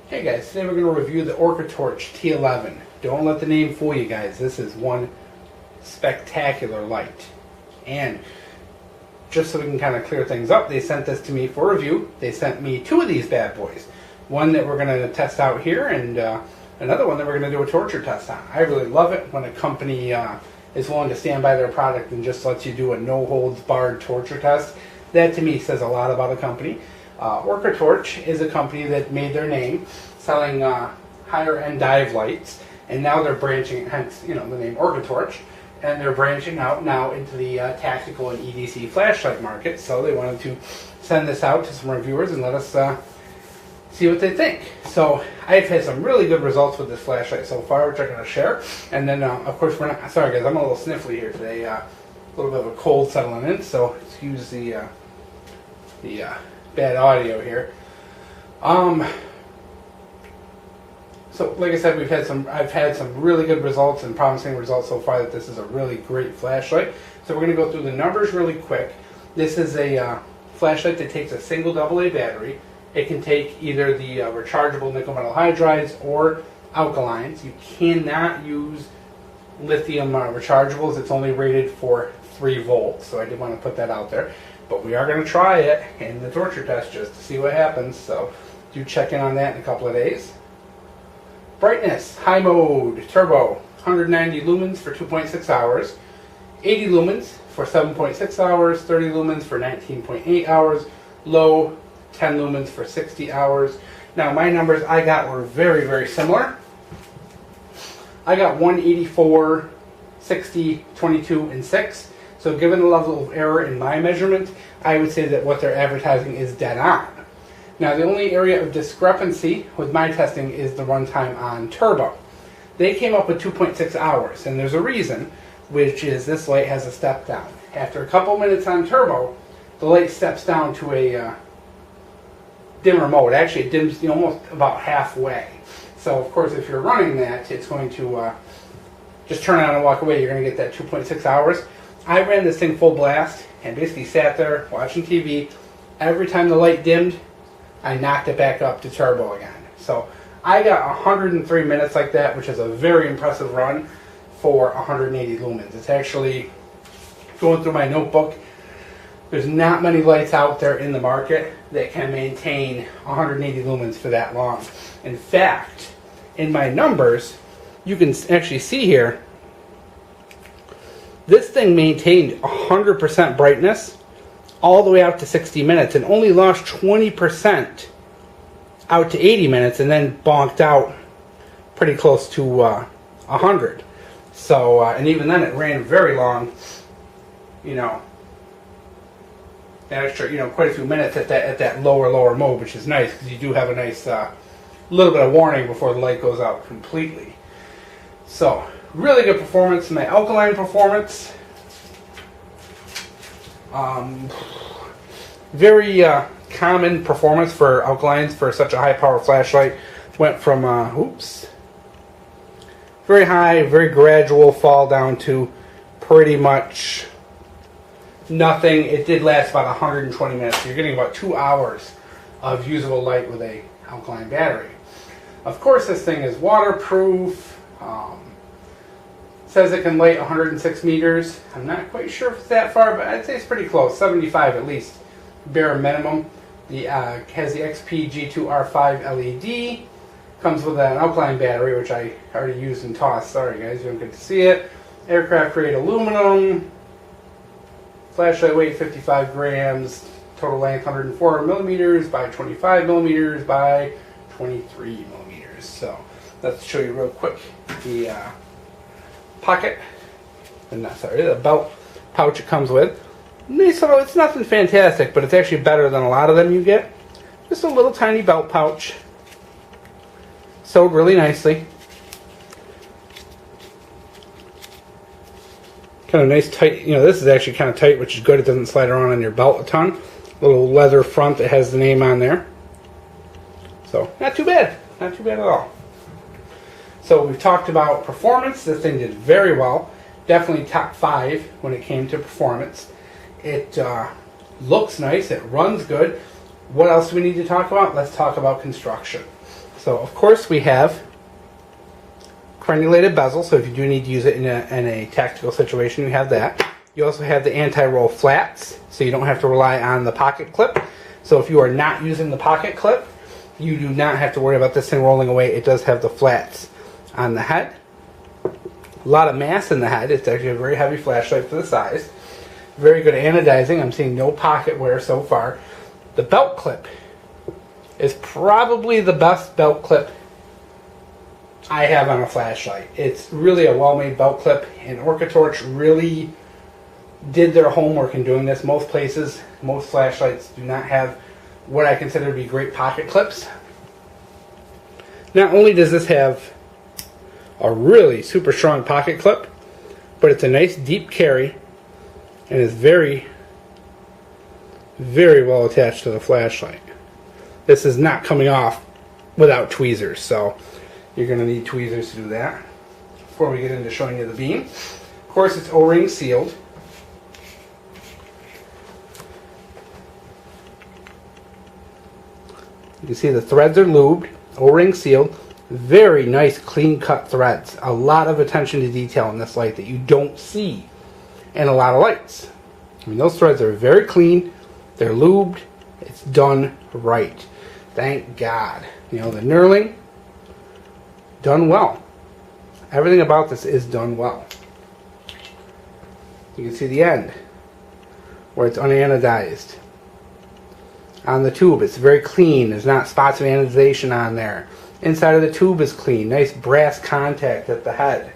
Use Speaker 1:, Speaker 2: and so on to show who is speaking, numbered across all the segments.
Speaker 1: Hey guys, today we're going to review the OrcaTorch T11. Don't let the name fool you guys. This is one spectacular light. And just so we can kind of clear things up, they sent this to me for review. They sent me two of these bad boys. One that we're going to test out here and another one that we're going to do a torture test on. I really love it when a company is willing to stand by their product and just lets you do a no-holds-barred torture test. That to me says a lot about a company. OrcaTorch is a company that made their name selling higher-end dive lights, and now they're branching, hence the name OrcaTorch, and they're branching out now into the tactical and EDC flashlight market. So they wanted to send this out to some reviewers and let us see what they think. So I've had some really good results with this flashlight so far, which I'm going to share. And then, of course, we're not. Sorry guys, I'm a little sniffly here today. A little bit of a cold settling in, so excuse the bad audio here. So like I said, I've had some really good results and promising results so far that this is a really great flashlight. So we're going to go through the numbers really quick. This is a flashlight that takes a single AA battery. It can take either the rechargeable nickel metal hydrides or alkalines. You cannot use lithium rechargeables. It's only rated for 3 volts, so I did want to put that out there. But we are going to try it in the torture test just to see what happens, so do check in on that in a couple of days. Brightness, high mode, turbo, 190 lumens for 2.6 hours, 80 lumens for 7.6 hours, 30 lumens for 19.8 hours, low, 10 lumens for 60 hours. Now my numbers I got were very, very similar. I got 184, 60, 22, and 6. So given the level of error in my measurement, I would say that what they're advertising is dead on. Now the only area of discrepancy with my testing is the runtime on turbo. They came up with 2.6 hours, and there's a reason, which is this light has a step down. After a couple minutes on turbo, the light steps down to a dimmer mode. Actually, it dims almost about halfway. So of course, if you're running that, it's going to just turn on and walk away. You're going to get that 2.6 hours. I ran this thing full blast and basically sat there watching TV. Every time the light dimmed, I knocked it back up to turbo again. So I got 103 minutes like that, which is a very impressive run for 180 lumens. It's actually, going through my notebook, there's not many lights out there in the market that can maintain 180 lumens for that long. In fact, in my numbers, you can actually see here, this thing maintained 100% brightness all the way out to 60 minutes and only lost 20% out to 80 minutes and then bonked out pretty close to 100. So, and even then it ran very long, an extra, quite a few minutes at that lower mode, which is nice because you do have a nice little bit of warning before the light goes out completely. So, really good performance. My alkaline performance, very common performance for alkalines for such a high power flashlight. Went from very high, very gradual fall down to pretty much nothing. It did last about 120 minutes. So you're getting about 2 hours of usable light with a alkaline battery. Of course, this thing is waterproof. Says it can light 106 meters. I'm not quite sure if it's that far, but I'd say it's pretty close. 75 at least, bare minimum. The has the XP G2R5 LED. Comes with an alkaline battery, which I already used and tossed. Sorry guys, you don't get to see it. Aircraft grade aluminum. Flashlight weight 55 grams. Total length 104 millimeters by 25 millimeters by 23 millimeters. So let's show you real quick the pocket, the belt pouch it comes with. So it's nothing fantastic, but it's actually better than a lot of them you get. Just a little tiny belt pouch, sewed really nicely. Kind of nice tight, this is actually kind of tight, which is good. It doesn't slide around on your belt a ton. Little leather front that has the name on there. So not too bad at all. So we've talked about performance. This thing did very well. Definitely top 5 when it came to performance. It looks nice. It runs good. What else do we need to talk about? Let's talk about construction. So of course we have crenulated bezel, so if you do need to use it in a tactical situation, you have that. You also have the anti-roll flats, so you don't have to rely on the pocket clip. So if you are not using the pocket clip, you do not have to worry about this thing rolling away. It does have the flats on the head. A lot of mass in the head. It's actually a very heavy flashlight for the size. Very good anodizing. I'm seeing no pocket wear so far. The belt clip is probably the best belt clip I have on a flashlight. It's really a well-made belt clip, and OrcaTorch really did their homework in doing this. Most places, most flashlights do not have what I consider to be great pocket clips. Not only does this have a really super strong pocket clip, but it's a nice deep carry and is very, very well attached to the flashlight. This is not coming off without tweezers, so you're going to need tweezers to do that. Before we get into showing you the beam, of course it's O-ring sealed. You can see the threads are lubed, O-ring sealed. Very nice clean cut threads. A lot of attention to detail in this light that you don't see in a lot of lights. I mean, those threads are very clean, they're lubed, it's done right. Thank God. You know, the knurling, done well. Everything about this is done well. You can see the end where it's unanodized. On the tube, it's very clean. There's not spots of anodization on there. Inside of the tube is clean. Nice brass contact at the head.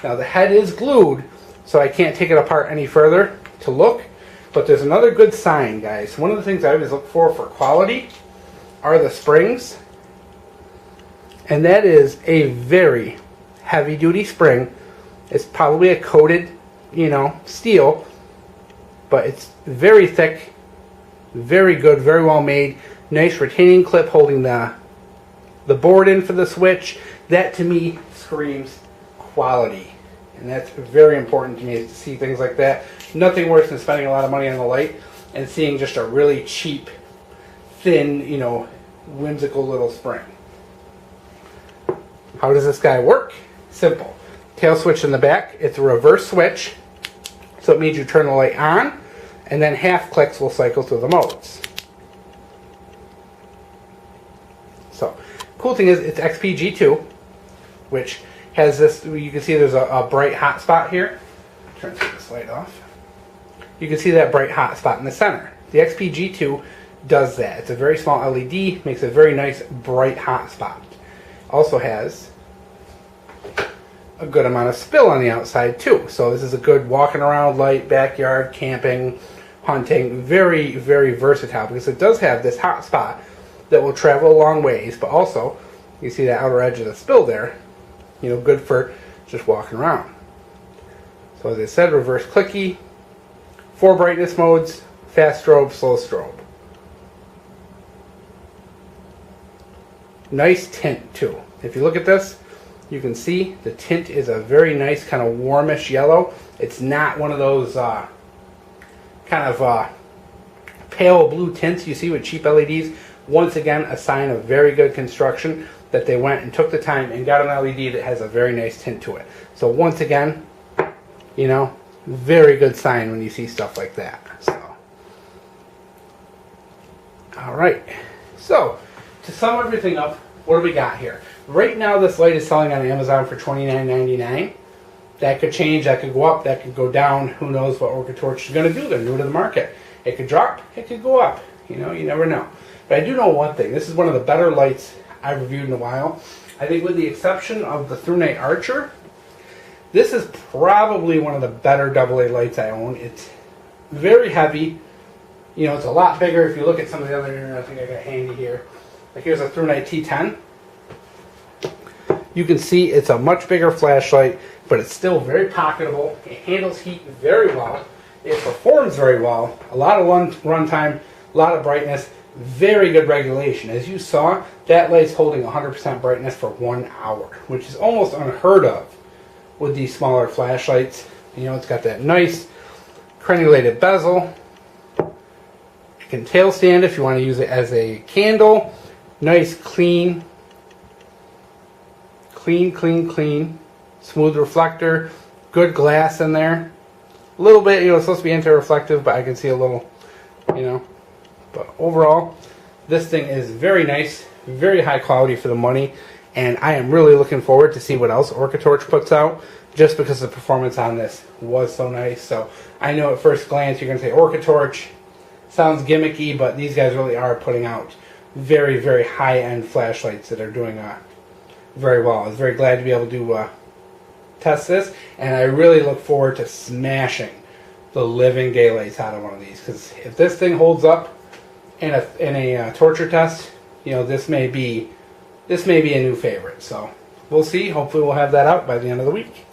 Speaker 1: Now the head is glued, so I can't take it apart any further to look. But there's another good sign, guys. One of the things I always look for quality are the springs. And that is a very heavy-duty spring. It's probably a coated, you know, steel, but it's very thick. Very good, very well made. Nice retaining clip holding the board in for the switch. That to me screams quality. And that's very important to me, is to see things like that. Nothing worse than spending a lot of money on the light and seeing just a really cheap, thin, you know, whimsical little spring. How does this guy work? Simple. Tail switch in the back. It's a reverse switch. So it means you turn the light on, and then half clicks will cycle through the modes. So, cool thing is it's XPG2, which has this, you can see there's a bright hot spot here. Turn this light off. You can see that bright hot spot in the center. The XPG2 does that. It's a very small LED, makes a very nice bright hot spot. Also has a good amount of spill on the outside too. So this is a good walking around light, backyard, camping, hunting. Very, very versatile, because it does have this hot spot that will travel a long ways, but also you see the outer edge of the spill there, you know, good for just walking around. So as I said, reverse clicky, 4 brightness modes, fast strobe, slow strobe. Nice tint too. If you look at this, you can see the tint is a very nice kind of warmish yellow. It's not one of those pale blue tints you see with cheap LEDs. Once again, a sign of very good construction, that they went and took the time and got an LED that has a very nice tint to it. So once again, you know, very good sign when you see stuff like that. So, all right. So, to sum everything up, what do we got here? Right now, this light is selling on Amazon for $29.99. That could change, that could go up, that could go down. Who knows what OrcaTorch is going to do? They're new to the market. It could drop, it could go up. You know, you never know. But I do know one thing. This is one of the better lights I've reviewed in a while. I think with the exception of the ThruNite Archer, this is probably one of the better AA lights I own. It's very heavy. You know, it's a lot bigger. If you look at some of the other, I think I got handy here. Like here's a ThruNite T10. You can see it's a much bigger flashlight, but it's still very pocketable. It handles heat very well. It performs very well. A lot of run time, a lot of brightness, very good regulation. As you saw, that light's holding 100% brightness for 1 hour, which is almost unheard of with these smaller flashlights. You know, it's got that nice crenulated bezel. It can tail stand if you want to use it as a candle. Nice, clean, Clean, clean, clean. Smooth reflector. Good glass in there. A little bit, you know, it's supposed to be anti-reflective, but I can see a little, you know. But overall, this thing is very nice, very high quality for the money, and I am really looking forward to see what else OrcaTorch puts out, just because the performance on this was so nice. So I know at first glance you're going to say OrcaTorch sounds gimmicky, but these guys really are putting out very, very high-end flashlights that are doing very well. I was very glad to be able to test this, and I really look forward to smashing the living daylights out of one of these, because if this thing holds up in a torture test, you know, this may be a new favorite. So we'll see. Hopefully we'll have that out by the end of the week.